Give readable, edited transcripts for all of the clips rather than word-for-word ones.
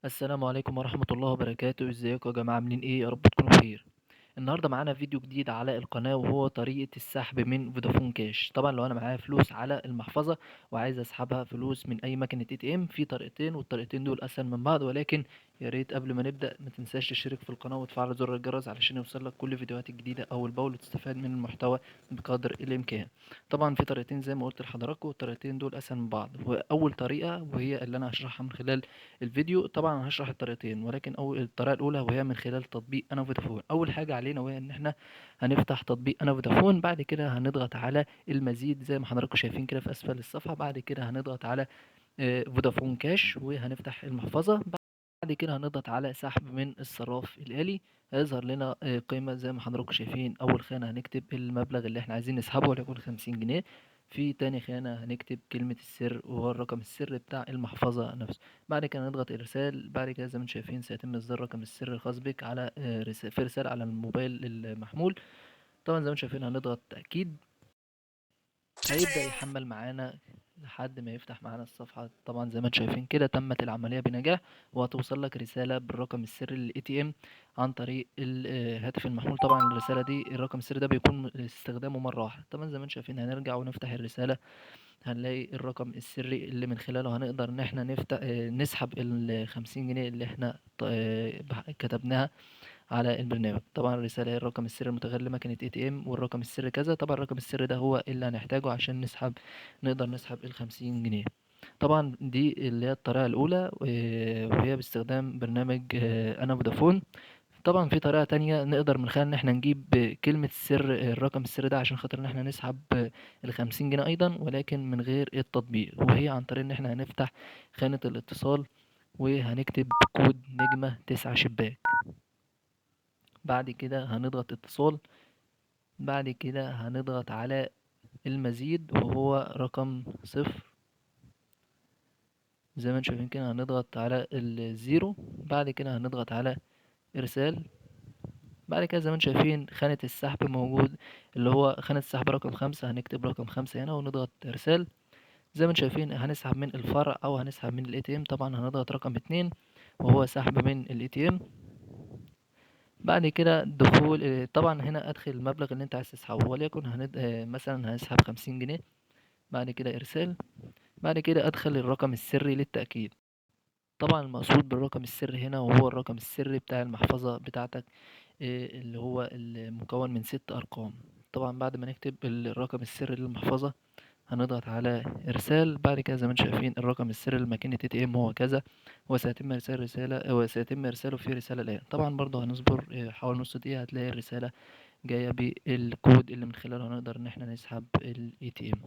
السلام عليكم ورحمة الله وبركاته، ازيكم يا جماعة عاملين ايه؟ يا رب تكونوا بخير. النهارده معانا فيديو جديد على القناة وهو طريقة السحب من فودافون كاش. طبعا لو انا معايا فلوس على المحفظة وعايز اسحبها فلوس من اي مكنة اي تي ام، في طريقتين والطريقتين دول اسهل من بعض، ولكن يا ريت قبل ما نبدأ ما تنساش تشترك في القناة وتفعل زر الجرس علشان يوصلك كل فيديوهات الجديدة اول باول وتستفاد من المحتوى بقدر الامكان. طبعا في طريقتين زي ما قلت لحضراتكم، والطريقتين دول اسهل من بعض. واول طريقة وهي اللي انا هشرحها من خلال الفيديو، طبعا هشرح الطريقتين، ولكن الطريقة الأولى وهي من خلال تطبيق أنا فودافون. أول حاجة علينا وهي إن إحنا هنفتح تطبيق أنا فودافون، بعد كده هنضغط على المزيد زي ما حضراتكم شايفين كده في أسفل الصفحة، بعد كده هنضغط على فودافون كاش وهنفتح المحفظة، بعد كده هنضغط على سحب من الصراف الآلي. هيظهر لنا قيمة زي ما حضراتكم شايفين. أول خانة هنكتب المبلغ اللي احنا عايزين نسحبه وليكن 50 جنيه. في تاني خانة هنكتب كلمة السر وهو الرقم السري بتاع المحفظة نفسه. بعد كده نضغط إرسال. بعد كده زي ما انتم شايفين سيتم إصدار رقم السر الخاص بك على في رسالة على الموبايل المحمول. طبعا زي ما انتم شايفين هنضغط تأكيد. هيبدأ يحمل معانا لحد ما يفتح معانا الصفحة. طبعا زي ما انتم شايفين كده تمت العملية بنجاح، وهتوصل لك رسالة بالرقم السري للاي تي ام عن طريق الهاتف المحمول. طبعا الرسالة دي الرقم السري ده بيكون استخدامه مرة واحدة. طبعا زي ما انتم شايفين هنرجع ونفتح الرسالة، هنلاقي الرقم السري اللي من خلاله هنقدر ان احنا نفتح نسحب ال50 جنيه اللي احنا كتبناها على البرنامج. طبعا الرسالة هي الرقم السري المتغير لمكنة اي تي ام والرقم السري كذا. طبعا الرقم السري ده هو اللي هنحتاجه عشان نقدر نسحب ال50 جنيه. طبعا دي اللي هي الطريقة الأولى، وهي باستخدام برنامج أنا فودافون. طبعا في طريقة تانية نقدر من خلال ان احنا نجيب كلمة السر الرقم السري ده عشان خاطر ان احنا نسحب ال50 جنيه ايضا، ولكن من غير التطبيق، وهي عن طريق ان احنا هنفتح خانة الاتصال وهنكتب كود نجمة 9 شباك. بعد كده هنضغط اتصال. بعد كده هنضغط على المزيد وهو رقم 0. زي ما انتم شايفين كده هنضغط على الزيرو. بعد كده هنضغط على ارسال. بعد كده زي ما انتم شايفين خانة السحب موجود، اللي هو خانة السحب رقم 5. هنكتب رقم 5 هنا ونضغط ارسال. زي ما انتم شايفين هنسحب من الفرع او هنسحب من الاي تي ام. طبعا هنضغط رقم 2 وهو سحب من الاي تي ام. بعد كده دخول طبعا هنا ادخل المبلغ اللي انت عايز تسحبه، وليكن مثلا هنسحب 50 جنيه. بعد كده ارسال. بعد كده ادخل الرقم السري للتأكيد. طبعا المقصود بالرقم السري هنا وهو الرقم السري بتاع المحفظة بتاعتك، اللي هو المكون من 6 أرقام. طبعا بعد ما نكتب الرقم السري للمحفظة هنضغط على إرسال. بعد كده زي ما انتم شايفين الرقم السري لماكينة اي تي ام هو كذا، وسيتم إرساله في رسالة الآن. طبعا برضه هنصبر حوالي نص دقيقة، هتلاقي الرسالة جاية بالكود اللي من خلاله هنقدر إن احنا نسحب ال ATM.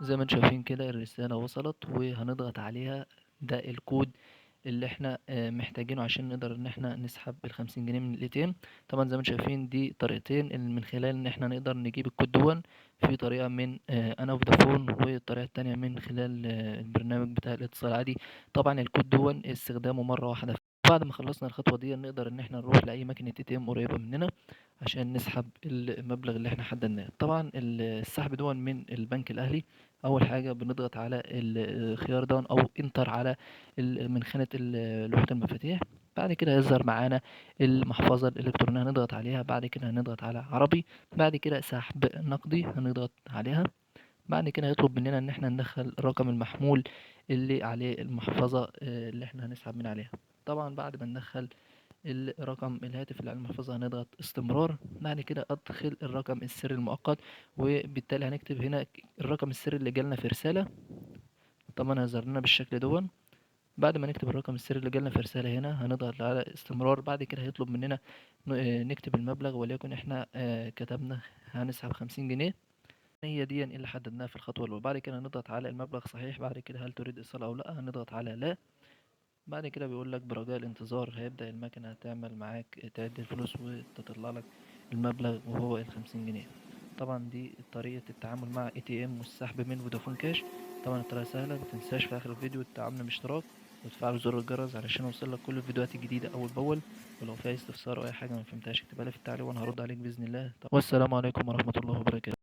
زي ما انتم شايفين كده الرسالة وصلت وهنضغط عليها. ده الكود اللي احنا محتاجينه عشان نقدر ان احنا نسحب ال50 جنيه من الاي تي ام. طبعا زي ما انتم شايفين دي طريقتين اللي من خلال ان احنا نقدر نجيب الكود دون. في طريقة من انا فودافون، والطريقة التانية من خلال البرنامج بتاع الاتصال عادي. طبعا الكود دون استخدامه مرة واحدة. بعد ما خلصنا الخطوة دي نقدر ان احنا نروح لأي ماكينة اي تي ام قريبة مننا عشان نسحب المبلغ اللي احنا حددناه. طبعا السحب دون من البنك الأهلي. أول حاجة بنضغط على الخيار دون أو انتر على من خانة لوحة المفاتيح. بعد كده هيظهر معانا المحفظة الإلكترونية، هنضغط عليها. بعد كده هنضغط على عربي. بعد كده سحب نقدي هنضغط عليها. بعد كده هيطلب مننا ان احنا ندخل الرقم المحمول اللي عليه المحفظة اللي احنا هنسحب من عليها. طبعا بعد ما ندخل الرقم الهاتف اللي على المحفظة هنضغط استمرار. بعد كده ادخل الرقم السري المؤقت، وبالتالي هنكتب هنا الرقم السري اللي جالنا في رسالة. طبعا هيظهر لنا بالشكل دون. بعد ما نكتب الرقم السري اللي جالنا في رسالة هنا هنضغط على استمرار. بعد كده هيطلب مننا نكتب المبلغ، وليكن احنا كتبنا هنسحب 50 جنيه. هي دي اللي حددناها في الخطوة الأولى. بعد كده هنضغط على المبلغ صحيح. بعد كده هل تريد إيصال أو لأ هنضغط على لا. بعد كده بيقول لك برجاء الانتظار، هيبدأ المكنة تعمل معاك تعد الفلوس وتطلع لك المبلغ وهو ال50 جنيه. طبعا دي طريقة التعامل مع اي تي ام والسحب من فودافون كاش. طبعا الطريقة سهلة، متنساش في آخر الفيديو الدعمنا باشتراك وتفعل زر الجرس علشان يوصلك كل الفيديوهات الجديدة أول بأول. ولو في أي استفسار أو أي حاجة ما فهمتهاش اكتبها لي في التعليق وأنا هرد عليك بإذن الله. والسلام عليكم ورحمة الله وبركاته.